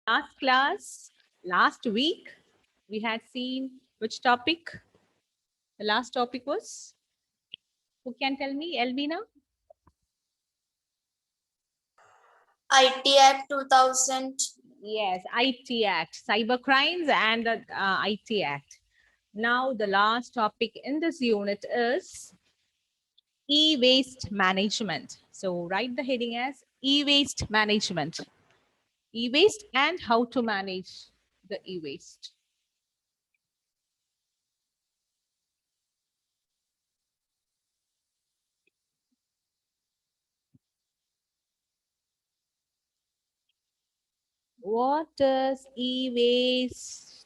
Last class, last week, we had seen which topic? The last topic was? Who can tell me, Elvina? IT Act 2000. Yes, IT Act, cyber crimes and the IT Act. Now, the last topic in this unit is e-waste management. So, write the heading as e-waste management. E-waste and how to manage the e-waste. What does e-waste,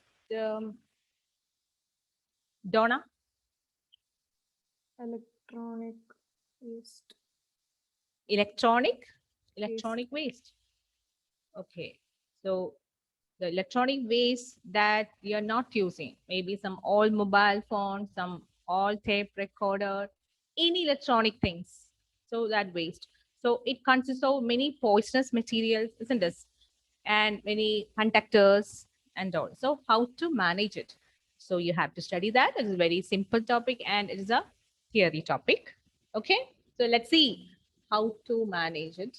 Donna? Electronic waste. Electronic waste. Okay. So the electronic waste that you're not using, maybe some old mobile phone, some old tape recorder, any electronic things. So that waste. So it consists of many poisonous materials, isn't it? And many conductors and all. So how to manage it? So you have to study that. It is a very simple topic and it is a theory topic. Okay. So let's see how to manage it.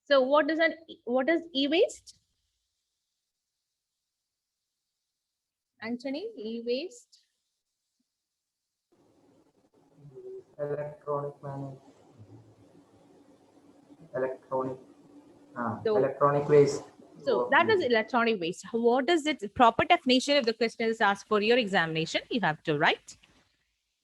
So what is e-waste? Anthony, e-waste. Electronic manage electronic So electronic waste. so that is electronic waste. What is it? Proper definition if the question is asked for your examination, you have to write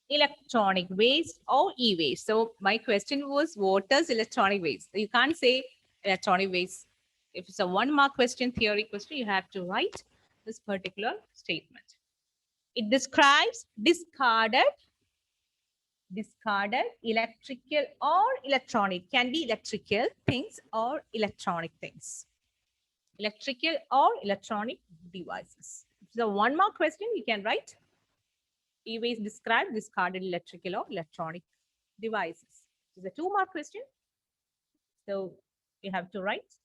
electronic waste or e-waste. So my question was, what is electronic waste? You can't say electronic waste. If it's a 1 mark question, theory question, you have to write this particular statement. It describes discarded electrical or electronic, can be electrical things or electronic things, electrical or electronic devices. If it's a 1 mark question, you can write e-waste describe discarded electrical or electronic devices. It's a 2 mark question, so you have to write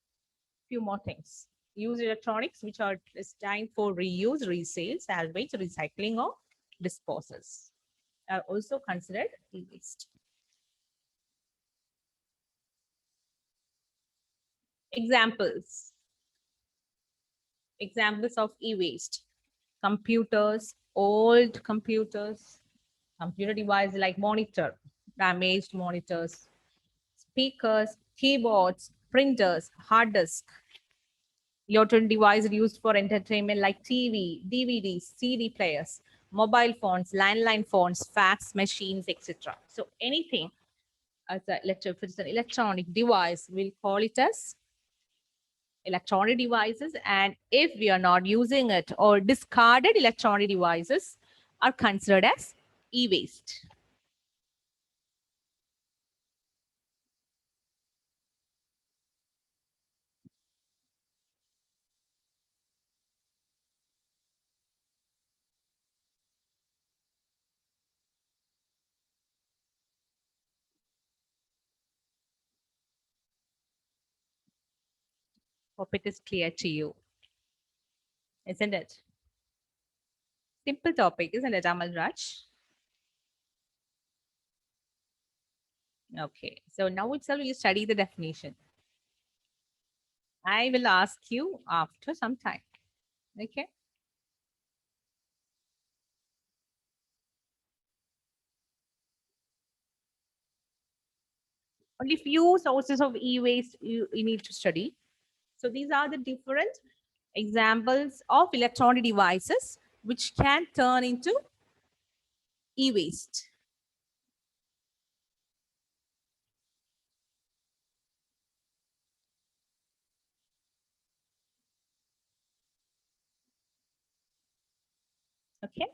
few more things. Use electronics which are designed for reuse, resale, salvage, recycling, or disposals are also considered e-waste. Examples. Examples of e-waste. Computers, old computers, computer devices like monitor, damaged monitors, speakers, keyboards, printers, hard disk, electronic devices used for entertainment like TV, DVDs, CD players, mobile phones, landline phones, fax machines, etc. So anything as if it's an electronic device, we'll call it as electronic devices, and if we are not using it or discarded electronic devices are considered as e-waste. Hope it is clear to you, isn't it? Simple topic, isn't it, Amal Raj? Okay, so now itself you study the definition. I will ask you after some time. Okay. Only few sources of e-waste you need to study. So these are the different examples of electronic devices which can turn into e-waste. Okay.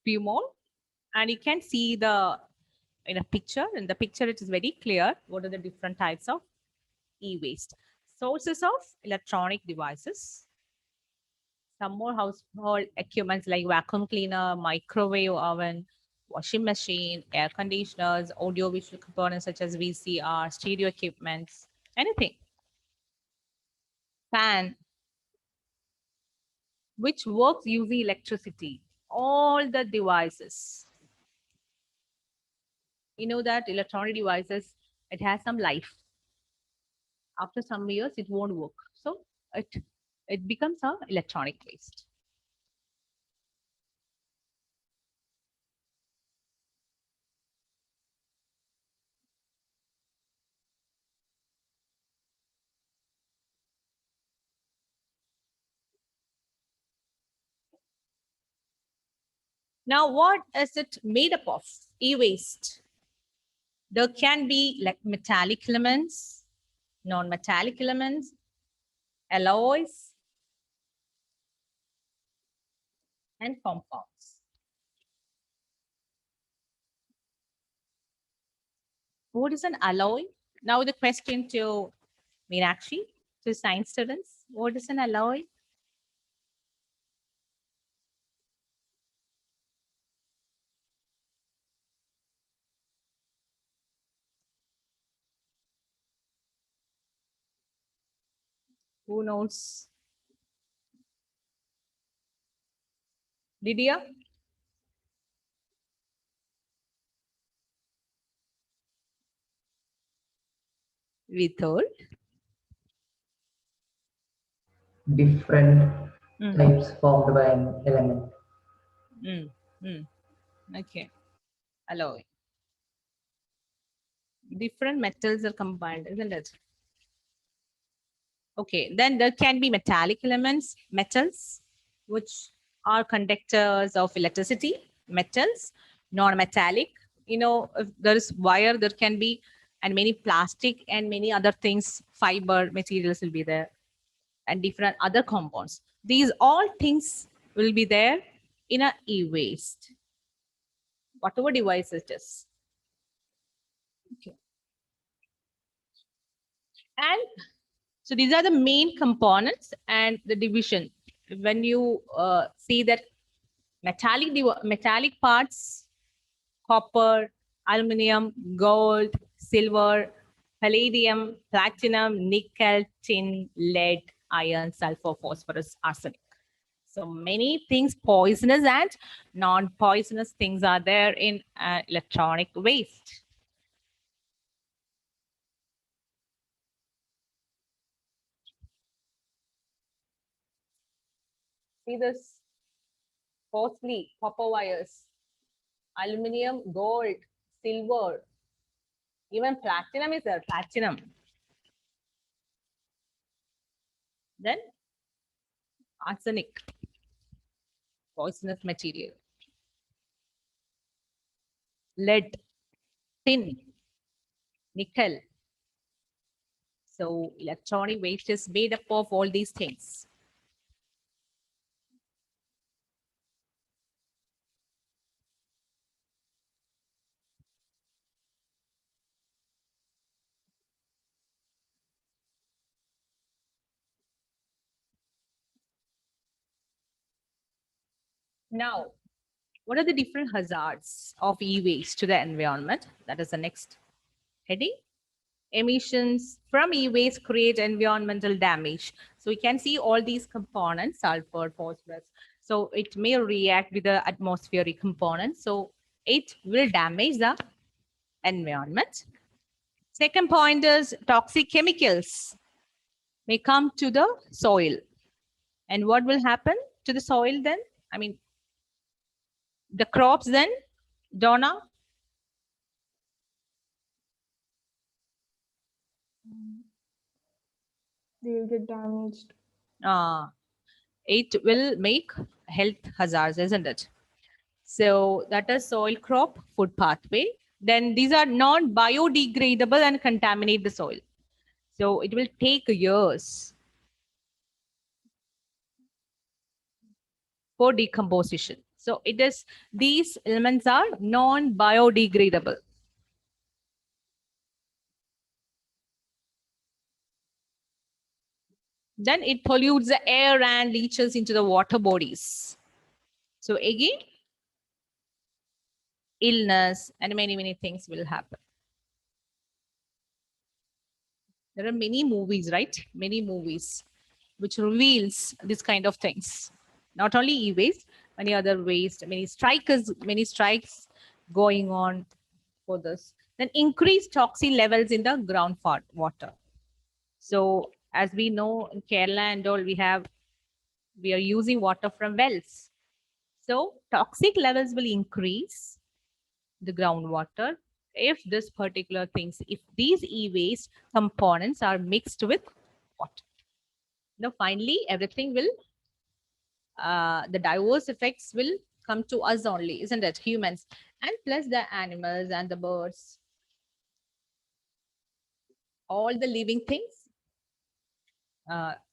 few more, and you can see the in a picture. In the picture, it is very clear what are the different types of e-waste. Sources of electronic devices. Some more household equipments like vacuum cleaner, microwave oven, washing machine, air conditioners, audiovisual components such as VCR, stereo equipments, anything. Fan, which works using electricity. All the devices. You know that electronic devices, it has some life. After some years, it won't work. So it becomes a electronic waste. Now, what is it made up of? E-waste. There can be like metallic elements, non-metallic elements, alloys, and compounds. What is an alloy? Now the question to Meenakshi, to science students, what is an alloy? Who knows? Lydia? We told. Different Mm, types formed by an element. mm, mm. Okay. Alloy. Different metals are combined, isn't it? Okay, then there can be metallic elements, metals, which are conductors of electricity, metals, non-metallic. You know, if there is wire, there can be, and many plastic and many other things, fiber materials will be there, and different other compounds. These all things will be there in a e-waste, whatever device it is. Okay. And so these are the main components and the division. When you see that metallic parts, copper, aluminum, gold, silver, palladium, platinum, nickel, tin, lead, iron, sulfur, phosphorus, arsenic. So many things, poisonous and non-poisonous things are there in electronic waste. See this costly copper wires, aluminum, gold, silver, even platinum is there, platinum. Then arsenic, poisonous material. Lead, tin, nickel. So electronic waste is made up of all these things. Now, what are the different hazards of e-waste to the environment? That is the next heading. Emissions from e-waste create environmental damage. So we can see all these components, sulfur, phosphorus. So it may react with the atmospheric components. So it will damage the environment. Second point is toxic chemicals may come to the soil. And what will happen to the soil then? I mean, the crops then, Donna? They will get damaged. It will make health hazards, isn't it? So that is soil crop, food pathway. Then these are non-biodegradable and contaminate the soil. So it will take years for decomposition. So these elements are non-biodegradable. Then it pollutes the air and leaches into the water bodies. So again, illness and many things will happen. There are many movies, right? Many movies which reveals this kind of things. Not only e-waste, many other waste, many strikes going on for this. Then increased toxin levels in the water. So as we know in Kerala and all, we are using water from wells. So toxic levels will increase the groundwater if this particular things, if these e-waste components are mixed with water. Now finally everything will the diverse effects will come to us only, isn't it? Humans and plus the animals and the birds, all the living things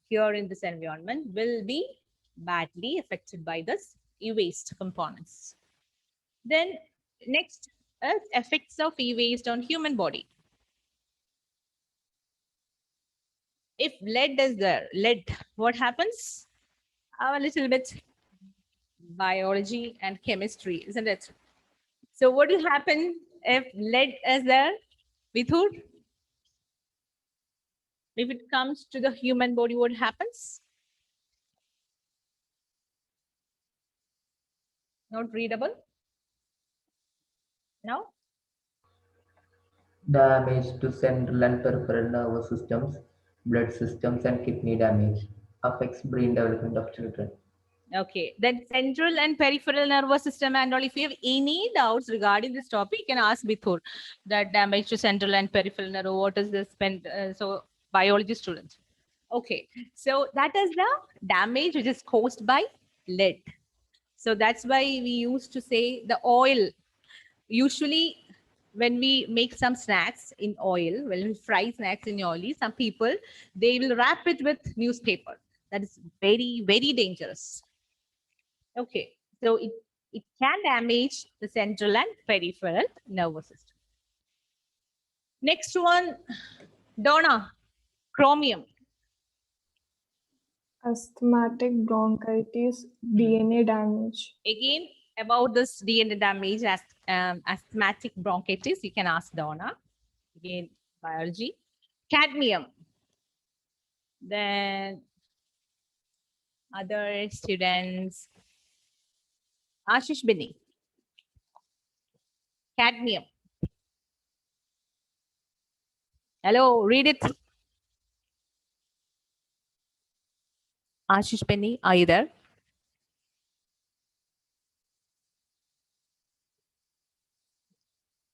here in this environment will be badly affected by this e-waste components. Then next is effects of e-waste on human body. If lead is there, what happens? A little bit biology and chemistry, isn't it? So what will happen if lead is there? Vithur? If it comes to the human body, what happens? Not readable? No? Damage to central and peripheral nervous systems, blood systems, and kidney damage. Affects brain development of children. Okay. Then central and peripheral nervous system and all. If you have any doubts regarding this topic, you can ask Bithur. That damage to central and peripheral nerve. What is this? So biology students. Okay. So that is the damage which is caused by lead. So that's why we used to say the oil. Usually, when we make some snacks in oil, when we fry snacks in oil, some people they will wrap it with newspaper. That is very dangerous. Okay, so it can damage the central and peripheral nervous system. Next one, Donna, chromium. Asthmatic bronchitis, DNA damage. Again, about this DNA damage as asthmatic bronchitis, you can ask Donna. Again, biology. Cadmium. Then other students. Ashish Bini. Cadmium. Hello, read it. Ashish Bini, are you there?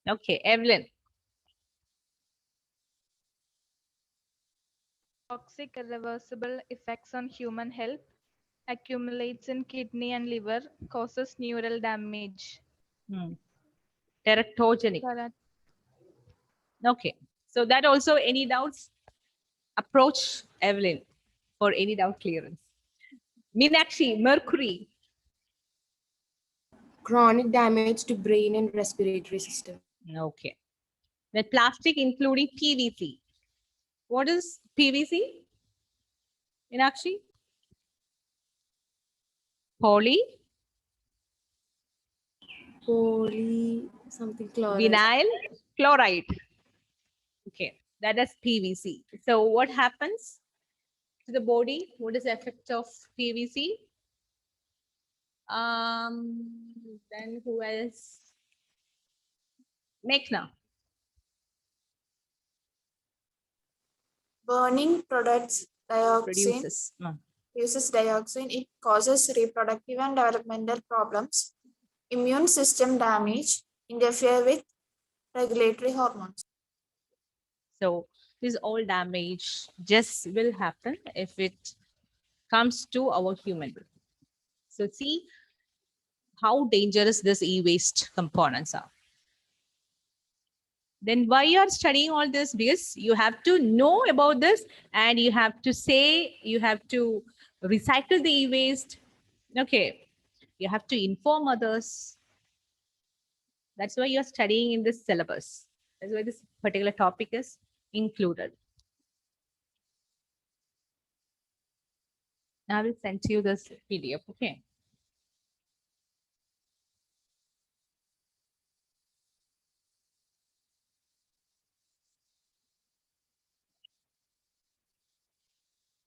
Okay, Evelyn. Toxic irreversible effects on human health, accumulates in kidney and liver, causes neural damage. Teratogenic. Okay. So that also, any doubts? Approach Evelyn for any doubt clearance. Meenakshi, mercury. Chronic damage to brain and respiratory system. Okay. Then plastic including PVC. What is PVC? Meenakshi? Poly something chloride. vinyl chloride. Okay, that is PVC. So what happens to the body? What is the effect of PVC? Then who else? Meghna. Burning products dioxin. Produces dioxin. It causes reproductive and developmental problems, immune system damage, interfere with regulatory hormones. So this all damage just will happen if it comes to our human body. So see how dangerous this e-waste components are. Then why you are studying all this? Because you have to know about this and you have to say, you have to recycle the e-waste. Okay. You have to inform others. That's why you're studying in this syllabus. That's why this particular topic is included. I will send you this PDF, okay?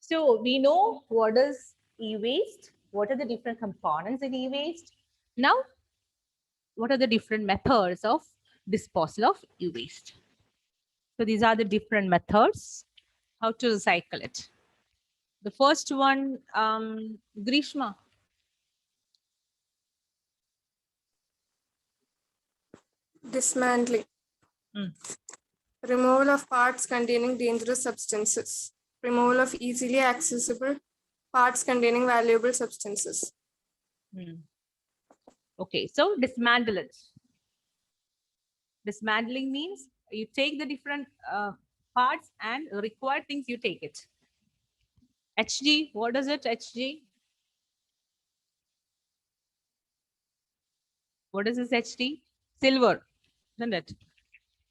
So we know what is e-waste, what are the different components in e-waste. Now, what are the different methods of disposal of e-waste? So these are the different methods, how to recycle it. The first one, Grishma. Dismantling. Removal of parts containing dangerous substances. Removal of easily accessible parts containing valuable substances. Okay, so dismantle it. Dismantling means you take the different parts and required things, you take it. HG, what is it, HG? What is this HG? Silver, isn't it?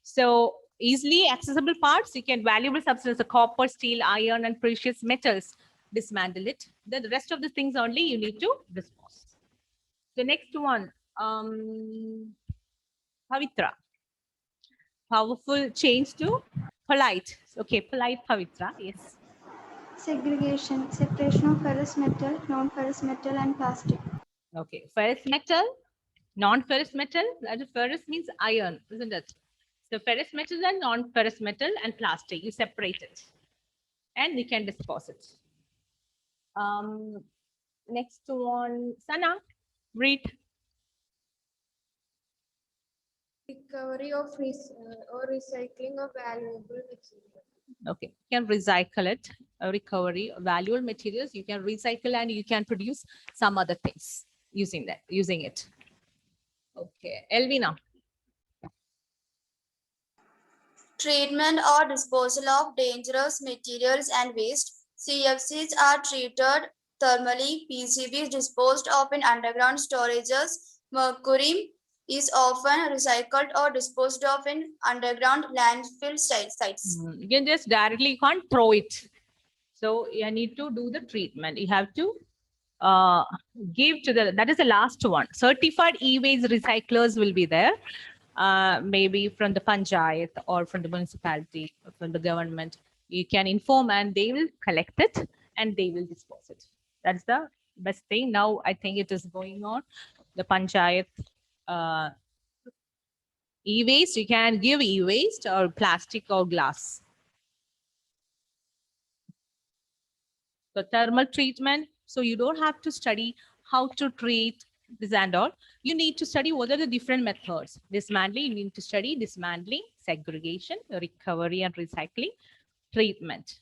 So easily accessible parts, you can valuable substances, copper, steel, iron, and precious metals. Dismantle it. The rest of the things only you need to dispose. The next one, Pavitra. Powerful change to polite. Okay, polite Pavitra. Yes. Segregation, separation of ferrous metal, non-ferrous metal, and plastic. Okay, ferrous metal, non-ferrous metal. That is, ferrous means iron, isn't it? So ferrous metal and non-ferrous metal and plastic, you separate it and you can dispose it. Next one, Sana, read. Recovery of or recycling of valuable material. Okay, you can recycle it, recovery of valuable materials. You can recycle and you can produce some other things using it. Okay, Elvina. Treatment or disposal of dangerous materials and waste. CFCs are treated thermally. PCBs disposed of in underground storages. Mercury is often recycled or disposed of in underground landfill sites. You can just directly, you can't throw it. So you need to do the treatment. You have to give to that is the last one. Certified e-waste recyclers will be there. Maybe from the panchayat or from the municipality, or from the government. You can inform and they will collect it and they will dispose it. That's the best thing. Now I think it is going on. The panchayat e-waste, you can give e-waste or plastic or glass. So thermal treatment. So you don't have to study how to treat this and all. You need to study what are the different methods. Dismantling, you need to study dismantling, segregation, recovery and recycling, treatment.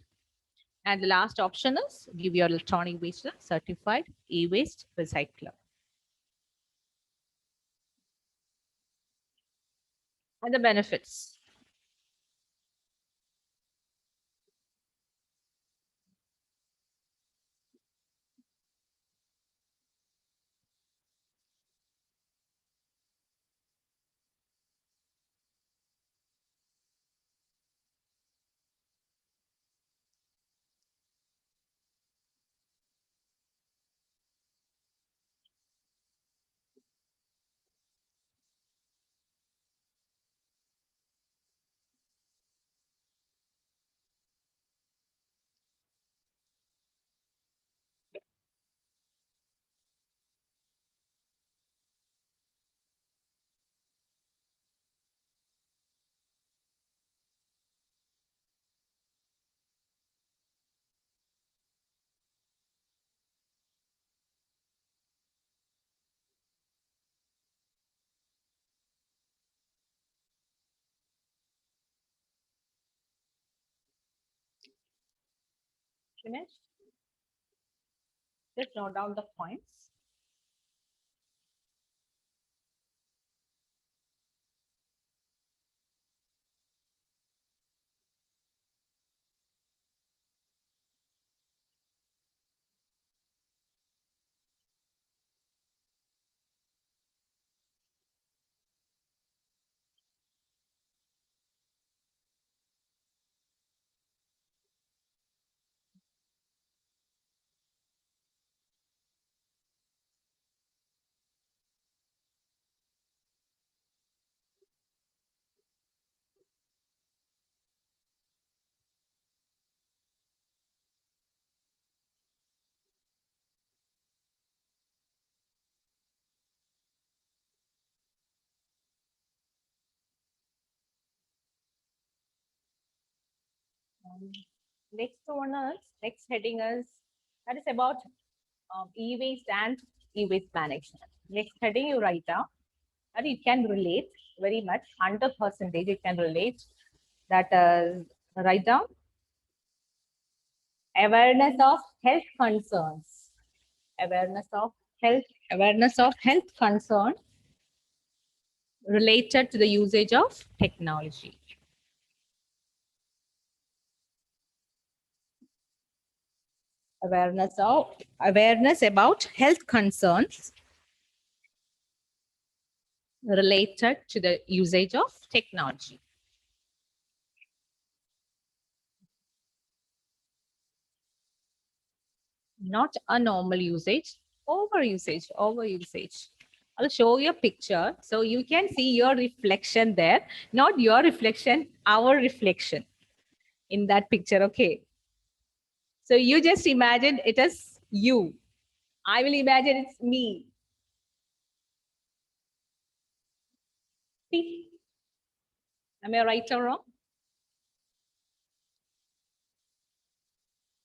And the last option is give your electronic waste a certified e-waste recycler. And the benefits. Finish. Just note down the points. Next heading is that is about e-waste and e-waste management. Next heading you write down that you can relate very much 100% you can relate. That is write down awareness of health concerns. Awareness of health concern related to the usage of technology. Awareness about health concerns related to the usage of technology. Not a normal usage, overusage. I'll show you a picture so you can see your reflection there, not your reflection, our reflection in that picture. Okay. So you just imagine it as you. I will imagine it's me. See? Am I right or wrong?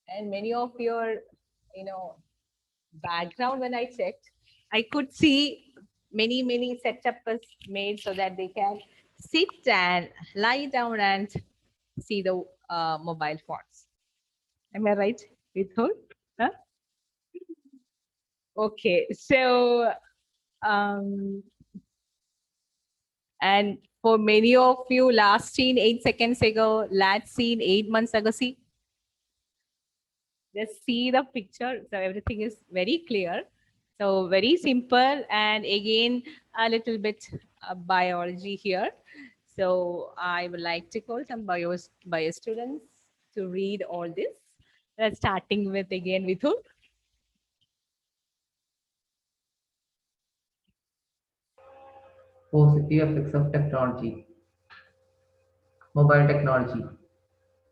And many of your, background, when I checked, I could see many setup is made so that they can sit and lie down and see the mobile phones. Am I right, Vidhul? Huh? Okay, so and for many of you, last seen 8 seconds ago, last seen 8 months ago, see. Just see the picture. So everything is very clear. So very simple, and again a little bit biology here. So I would like to call some bio students to read all this. Starting with again Vidhu. Positive effects of technology. Mobile technology.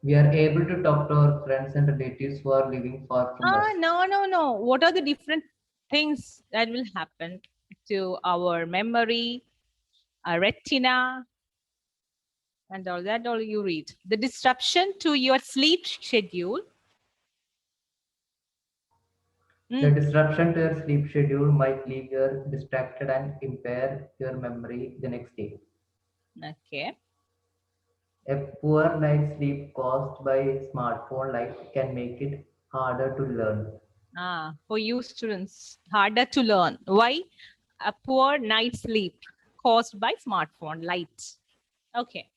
We are able to talk to our friends and relatives who are living far from us. No. What are the different things that will happen to our memory, our retina, and all that? All you read. The disruption to your sleep schedule. The disruption to your sleep schedule might leave you distracted and impair your memory the next day. Okay. A poor night's sleep caused by smartphone light can make it harder to learn. For you students, harder to learn. Why? A poor night's sleep caused by smartphone light. Okay.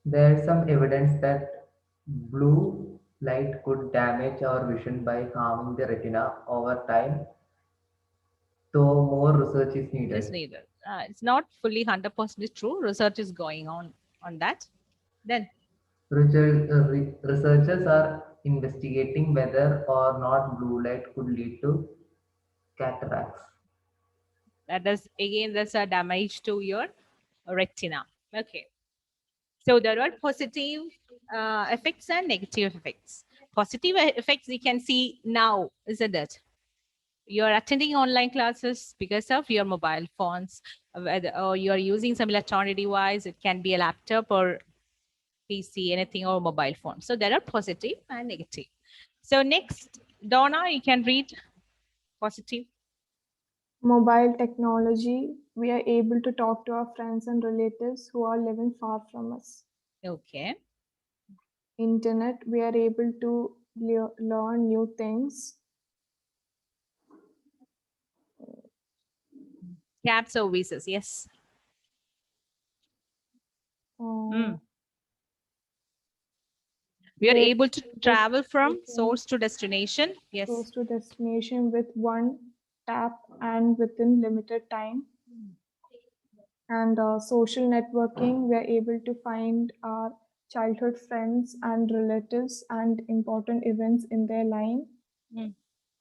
There is some evidence that blue light could damage our vision by harming the retina over time, though more research is needed. It's not fully 100% true. Research is going on that. Then researchers are investigating whether or not blue light could lead to cataracts. There's a damage to your retina. Okay. So there are positive effects and negative effects. Positive effects you can see now, isn't it? You're attending online classes because of your mobile phones, or you're using some electronic device. It can be a laptop or PC, anything, or mobile phone. So there are positive and negative. So next, Donna, you can read positive. Mobile technology, we are able to talk to our friends and relatives who are living far from us. Okay. Internet, we are able to learn new things. Cab services, yes. We are able to travel from source to destination. Yes. Source to destination with one tap and within limited time. And social networking, we are able to find our childhood friends and relatives and important events in their line.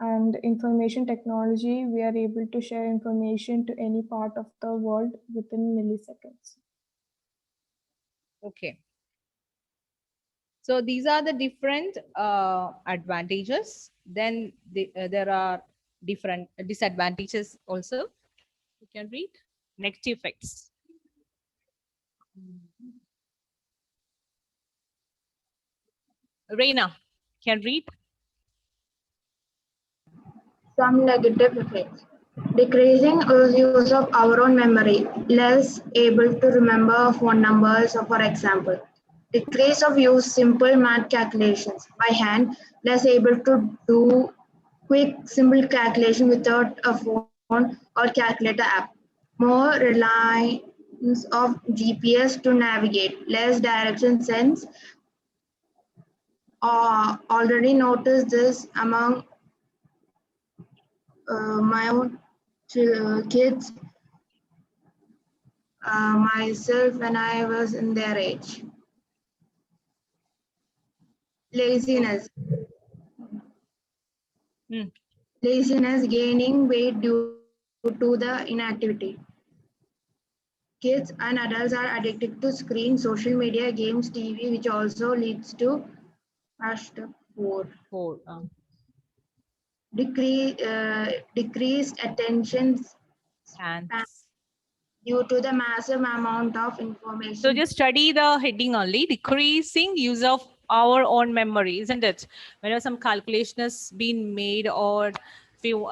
And information technology, we are able to share information to any part of the world within milliseconds. Okay. So these are the different advantages. Then there are different disadvantages also. You can read negative effects. Reina, can read? Some negative effects. Decreasing use of our own memory, less able to remember phone numbers, for example. Decrease of use simple math calculations by hand, less able to do quick simple calculation without a phone or calculator app. More reliance of GPS to navigate, less direction sense. Already noticed this among my own kids, myself when I was in their age. Laziness. Laziness, gaining weight due to the inactivity. Kids and adults are addicted to screen, social media, games, TV, which also leads to decreased attention span due to the massive amount of information. So just study the heading only, decreasing use of our own memory, isn't it? Whenever some calculation has been made, or if you,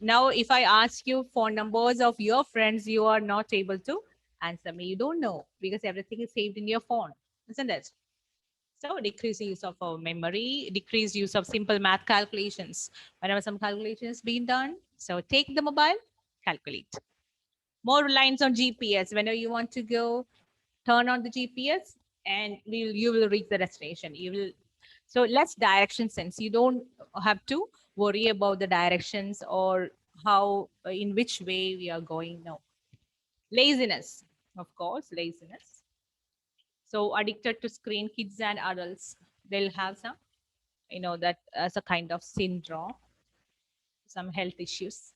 now if I ask you phone numbers of your friends, you are not able to answer me. You don't know because everything is saved in your phone, isn't it? So decreased use of our memory, decreased use of simple math calculations. Whenever some calculation is being done, so take the mobile, calculate. More reliance on GPS. Whenever you want to go, turn on the GPS and you will reach the destination. You will, so less direction sense. You don't have to worry about the directions or how, in which way we are going. No. Laziness, of course, laziness. So addicted to screen, kids and adults, they'll have some, that as a kind of syndrome, some health issues.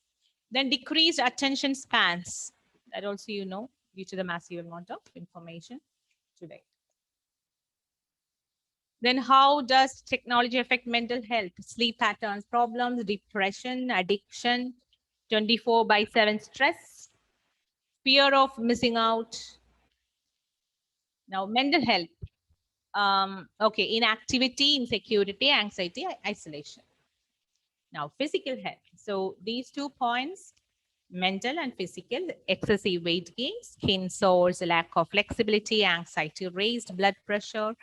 Then decreased attention spans. That also, due to the massive amount of information today. Then how does technology affect mental health? Sleep patterns, problems, depression, addiction, 24/7 stress, fear of missing out. Now, mental health. Okay, inactivity, insecurity, anxiety, isolation. Now, physical health. So these 2 points, mental and physical, excessive weight gain, skin sores, lack of flexibility, anxiety, raised blood pressure,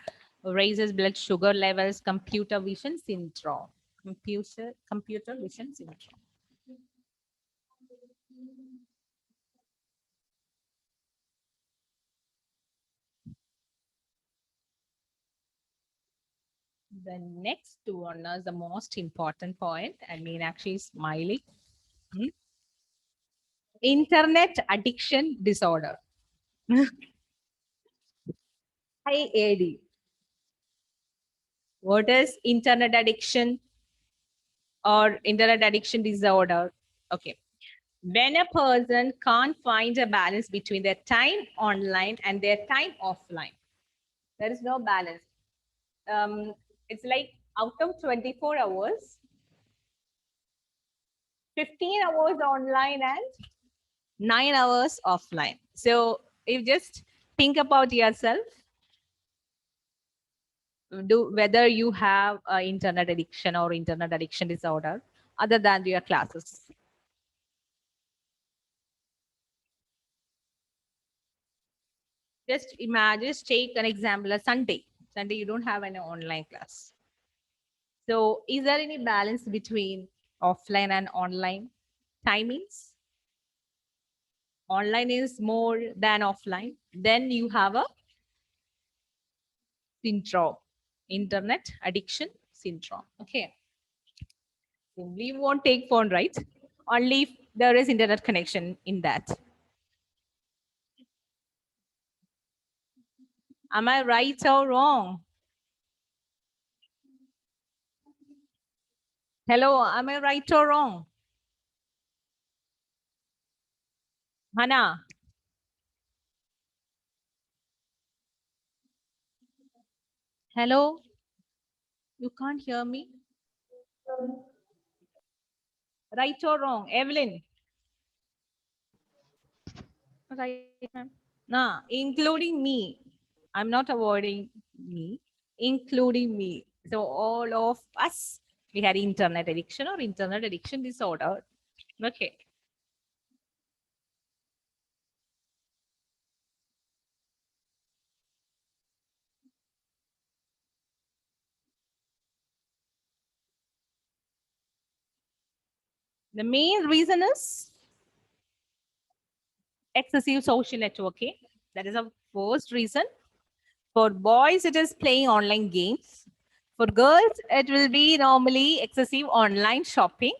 raises blood sugar levels, computer vision syndrome. Computer vision syndrome. The next one is the most important point. I mean, actually smiling. Internet addiction disorder. IAD. What is internet addiction or internet addiction disorder? Okay. When a person can't find a balance between their time online and their time offline, there is no balance. It's like out of 24 hours, 15 hours online and 9 hours offline. So you just think about yourself, whether you have internet addiction or internet addiction disorder other than your classes. Just imagine, just take an example, a Sunday. Sunday, you don't have any online class. So is there any balance between offline and online timings? Online is more than offline. Then you have a syndrome, internet addiction syndrome. Okay. Simply you won't take phone, right? Only if there is internet connection in that. Am I right or wrong? Hello, am I right or wrong? Hannah? Hello? You can't hear me? Right or wrong? Evelyn? Right, ma'am. Nah, including me. I'm not avoiding me, including me. So all of us, we had internet addiction or internet addiction disorder. Okay. The main reason is excessive social networking. That is the first reason. For boys, it is playing online games. For girls, it will be normally excessive online shopping.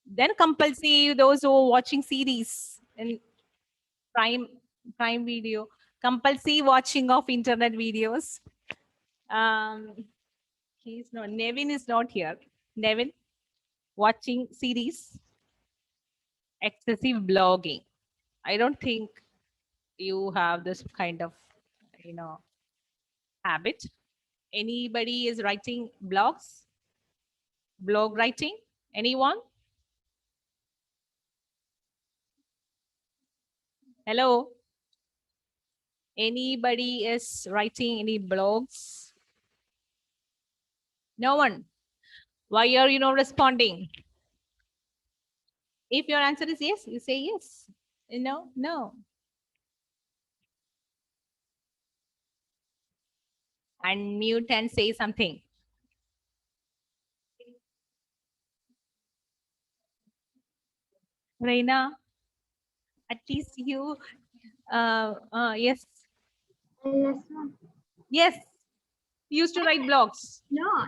Then compulsive, those who are watching series in Prime Video, compulsive watching of internet videos. He's not, Nevin is not here. Nevin, watching series, excessive blogging. I don't think you have this kind of, habit. Anybody is writing blogs? Blog writing? Anyone? Hello? Anybody is writing any blogs? No one. Why are you not responding? If your answer is yes, you say yes. No, no. Unmute and say something. Reina, at least you, yes. Yes, you used to write blogs. No.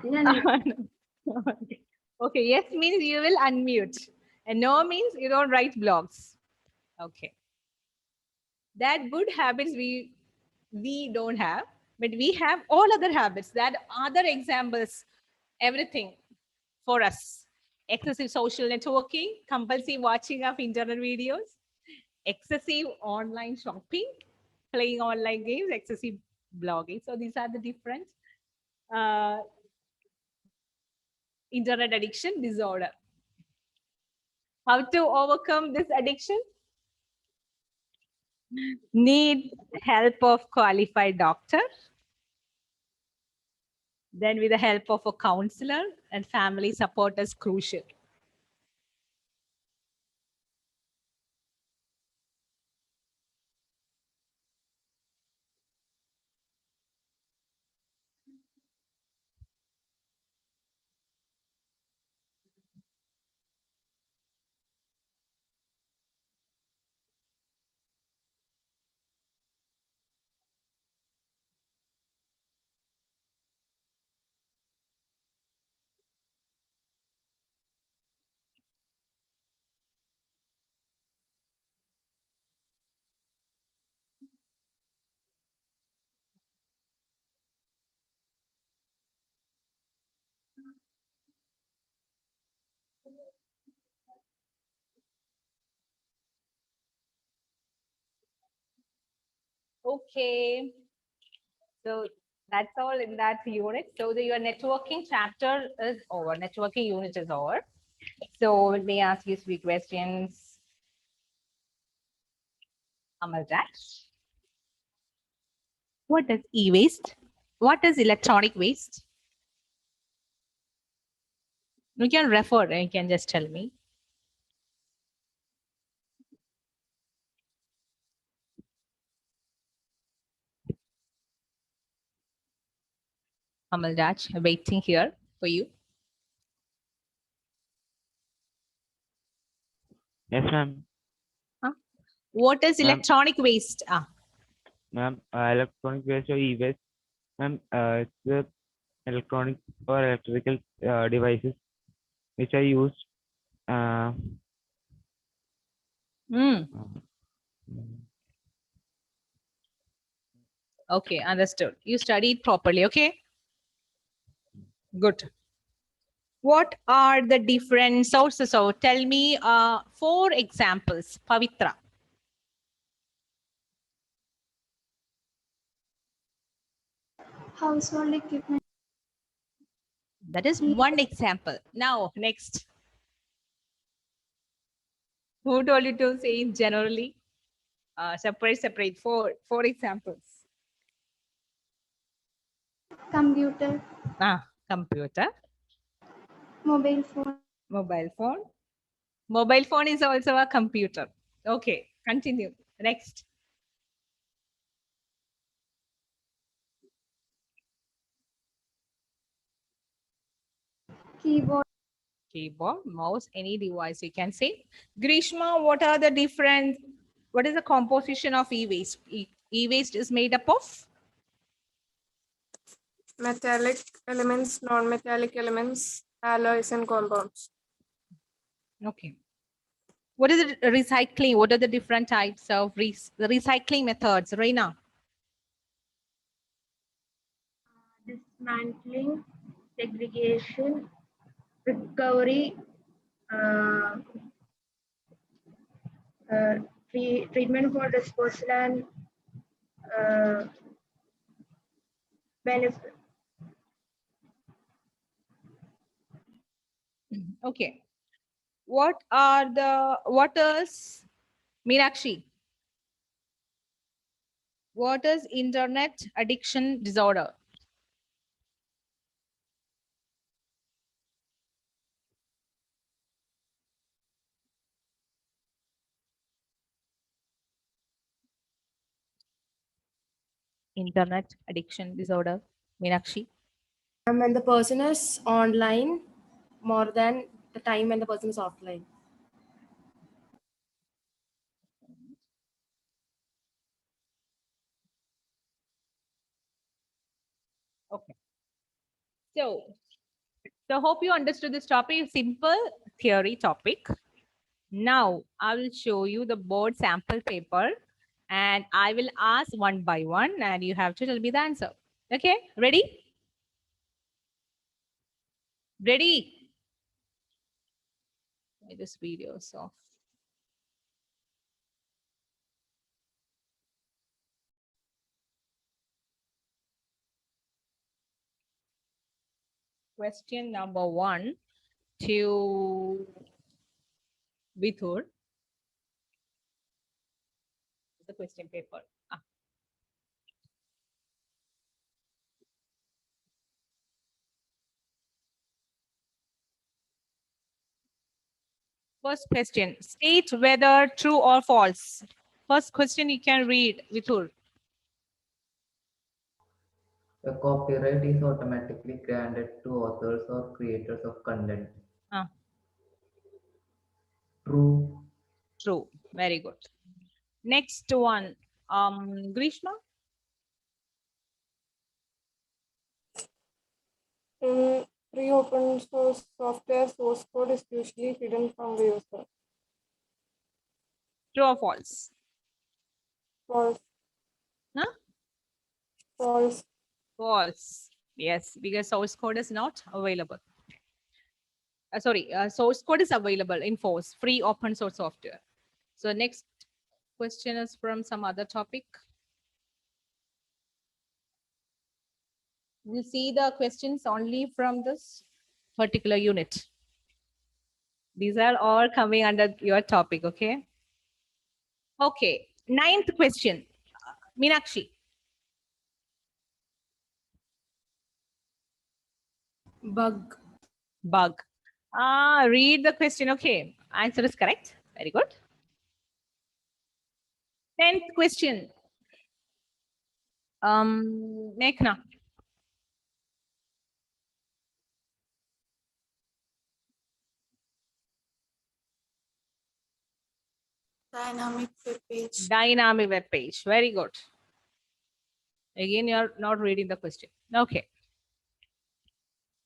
Okay, yes means you will unmute. And no means you don't write blogs. Okay. That good habits we don't have, but we have all other habits, that other examples, everything for us. Excessive social networking, compulsive watching of internet videos, excessive online shopping, playing online games, excessive blogging. So these are the different internet addiction disorder. How to overcome this addiction? Need help of qualified doctor. Then with the help of a counselor and family support is crucial. Okay. So that's all in that unit. So your networking chapter is over. Networking unit is over. So let me ask you 3 questions. Amalraj. What is e-waste? What is electronic waste? You can refer and you can just tell me. Amalraj, waiting here for you. Yes, ma'am. What is electronic waste? Ma'am, electronic waste or e-waste. Ma'am, it's the electronic or electrical devices which are used. Okay, understood. You studied properly, okay? Good. What are the different sources? So tell me 4 examples, Pavitra. Household equipment. That is one example. Now, next. Who told you to say generally? Separate, 4 examples. Computer. Computer. Mobile phone. Mobile phone. Mobile phone is also a computer. Okay, continue. Next. Keyboard. Keyboard, mouse, any device you can say. Grishma, what are the different, what is the composition of e-waste? E-waste is made up of? Metallic elements, non-metallic elements, alloys, and compounds. Okay. What is it, recycling? What are the different types of the recycling methods, Reina? Dismantling, segregation, recovery, treatment for disposal, and benefit. Okay. What is, Meenakshi? What is internet addiction disorder? Internet addiction disorder, Meenakshi? When the person is online more than the time when the person is offline. Okay. So hope you understood this topic. Simple theory topic. Now I will show you the board sample paper and I will ask one by one and you have to tell me the answer. Okay, ready? Ready? This video is off. Question number 1 to Bithur. The question paper. First question, state whether true or false. First question you can read, Vithur. A copyright is automatically granted to authors or creators of content. True. True. Very good. Next one, Grishma. In free open source software, source code is usually hidden from the user. True or false? False. Huh? False. False. Yes, because source code is not available. Source code is available in FOSS, free open source software. So next question is from some other topic. You see the questions only from this particular unit. These are all coming under your topic, okay? Okay, 9th question, Meenakshi. Bug. Bug. Read the question, okay. Answer is correct. Very good. 10th question. Meghna. Dynamic web page. Dynamic web page. Very good. Again, you're not reading the question. Okay.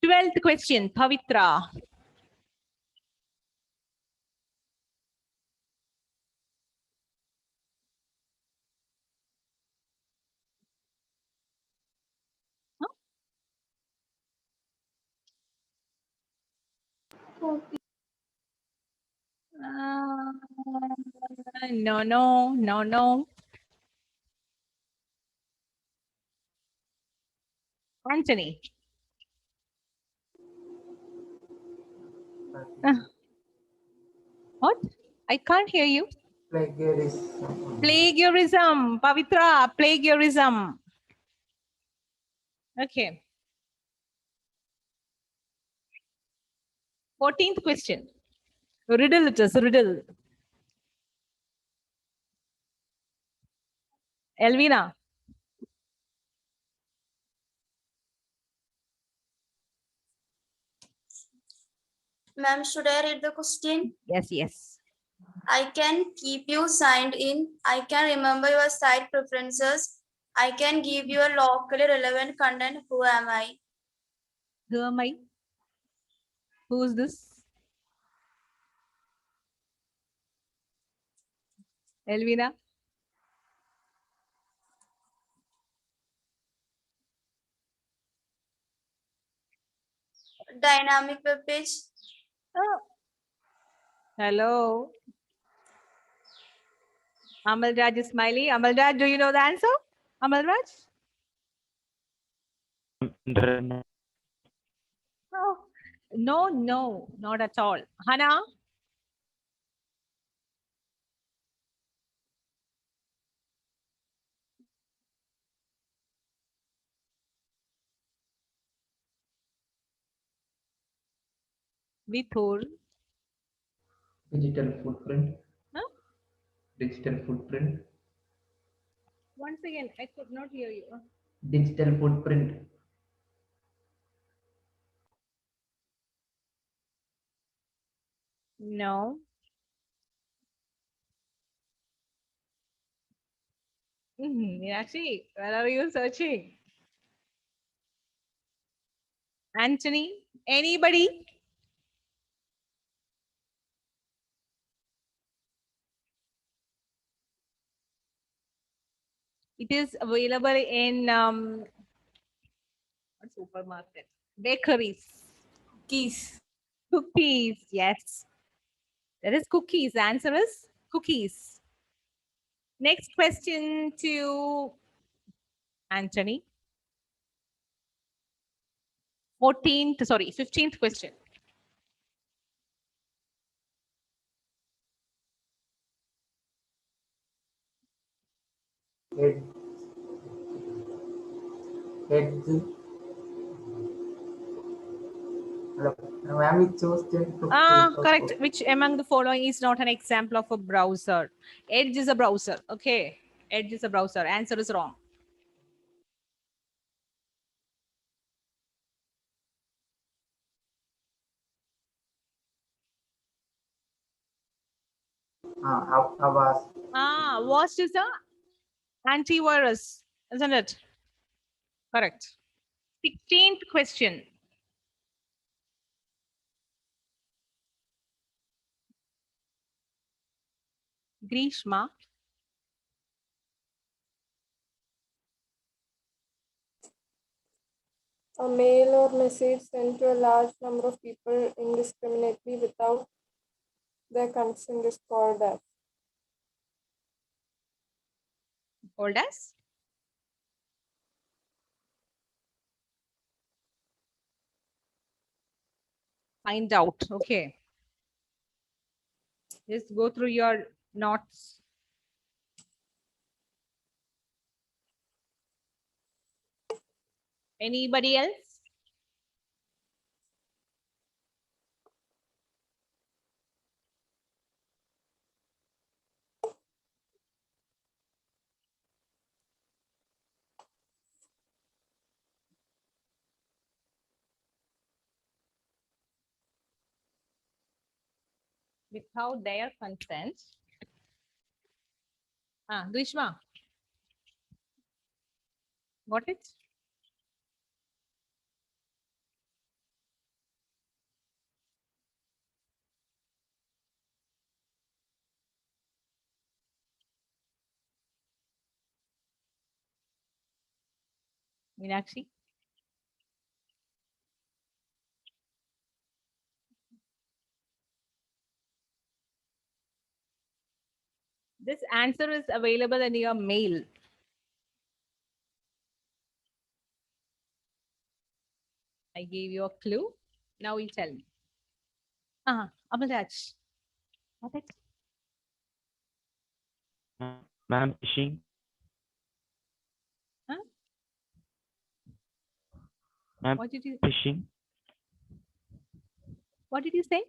12th question, Pavitra. No. Anthony. What? I can't hear you. Plagiarism. Plagiarism. Pavitra, plagiarism. Okay. 14th question. Riddle it is, riddle. Elvina. Ma'am, should I read the question? Yes, yes. I can keep you signed in. I can remember your site preferences. I can give you a locally relevant content. Who am I? Who am I? Who's this? Elvina? Dynamic web page. Oh. Hello. Amal Raj is smiling. Amal Raj, do you know the answer? Amal Raj? Oh. No, no, not at all. Hana? Vithur? Digital footprint. Huh? Digital footprint. Once again, I could not hear you. Digital footprint. No. Actually, where are you searching? Anthony? Anybody? It is available in what supermarket? Bakeries. Cookies. Cookies, yes. That is cookies. The answer is cookies. Next question to Anthony. 15th question. Edge. Ma'am, it chose Correct. Which among the following is not an example of a browser? Edge is a browser. Okay. Edge is a browser. Answer is wrong. Avast. Avast is a antivirus, isn't it? Correct. 16th question. Grishma. A mail or message sent to a large number of people indiscriminately without their consent is called as. Called as? Find out. Okay. Just go through your notes. Anybody else? Without their consent. Grishma. Got it? Meenakshi? This answer is available in your mail. I gave you a clue. Now you tell me. Amalraj. Got it? Ma'am, phishing. Huh? Ma'am, What did you fishing. What did you say?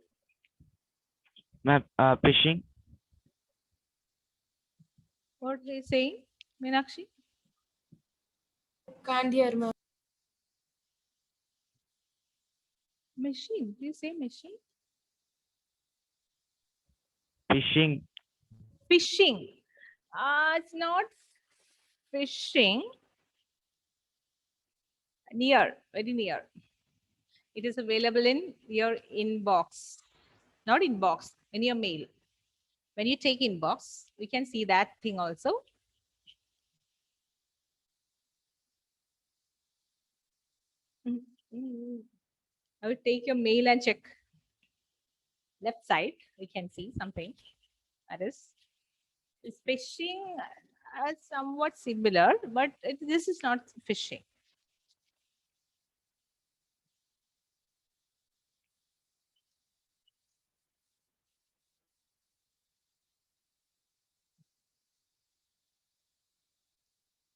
Ma'am, fishing. What are you saying, Meenakshi? Can't hear, ma'am. Machine. Do you say machine? Fishing. Fishing. It's not fishing. Near, very near. It is available in your inbox. Not inbox, in your mail. When you take inbox, we can see that thing also. I will take your mail and check. Left side, we can see something. That is fishing, somewhat similar, but this is not fishing.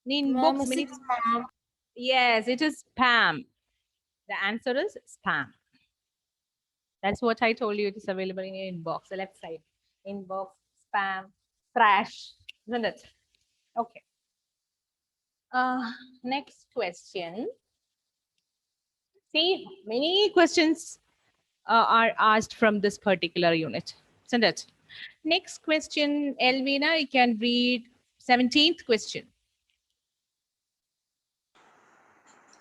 In Ma'am, books, is many. it spam? Yes, it is spam. The answer is spam. That's what I told you. It is available in your inbox, the left side. Inbox, spam, trash, isn't it? Okay. Next question. See, many questions are asked from this particular unit, isn't it? Next question, Elvina, you can read 17th question.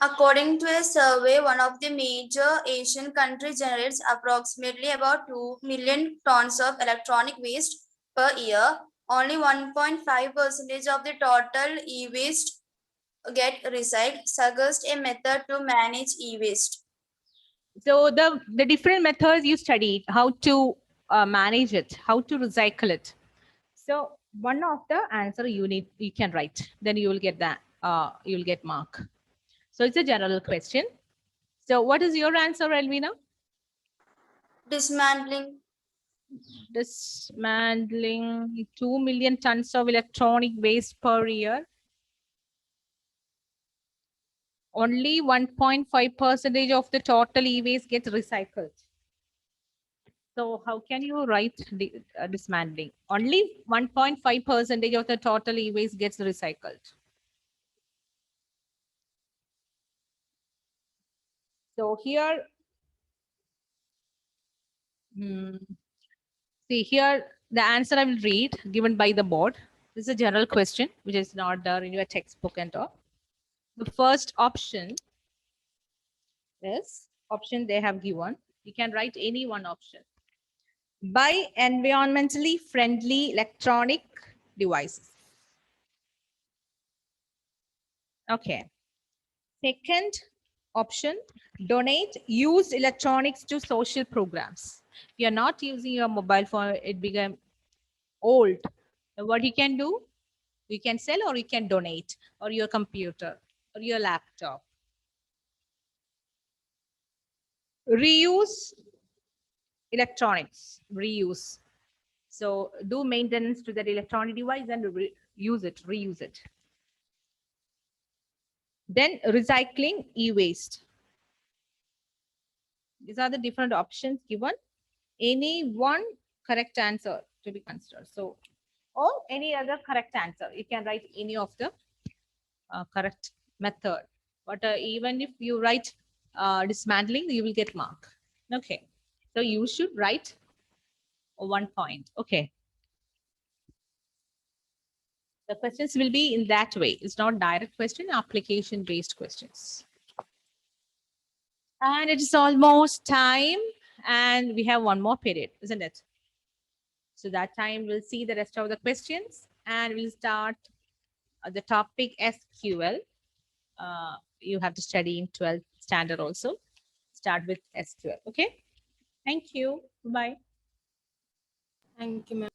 According to a survey, one of the major Asian countries generates approximately about 2 million tons of electronic waste per year. Only 1.5% of the total e-waste get recycled. Suggest a method to manage e-waste. So the different methods you studied, how to manage it, how to recycle it. So one of the answer you can write, then you will get that, you will get mark. So it's a general question. So what is your answer, Elvina? Dismantling. Dismantling 2 million tons of electronic waste per year. Only 1.5% of the total e-waste gets recycled. So how can you write dismantling? Only 1.5% of the total e-waste gets recycled. So here, see here, the answer I will read given by the board. This is a general question, which is not there in your textbook and all. The first option is option they have given. You can write any one option. Buy environmentally friendly electronic devices. Okay. Second option, donate used electronics to social programs. If you're not using your mobile phone, it became old. What you can do, you can sell or you can donate, or your computer or your laptop. Reuse electronics, reuse. So do maintenance to that electronic device and reuse it. Then recycling e-waste. These are the different options given. Any one correct answer to be considered. So, or any other correct answer. You can write any of the correct method. But even if you write dismantling, you will get mark. Okay. So you should write 1 point. Okay. The questions will be in that way. It's not direct question, application based questions. And it is almost time. And we have one more period, isn't it? So that time we'll see the rest of the questions and we'll start the topic SQL. You have to study in 12th standard also. Start with SQL. Okay. Thank you. Bye. Thank you, ma'am.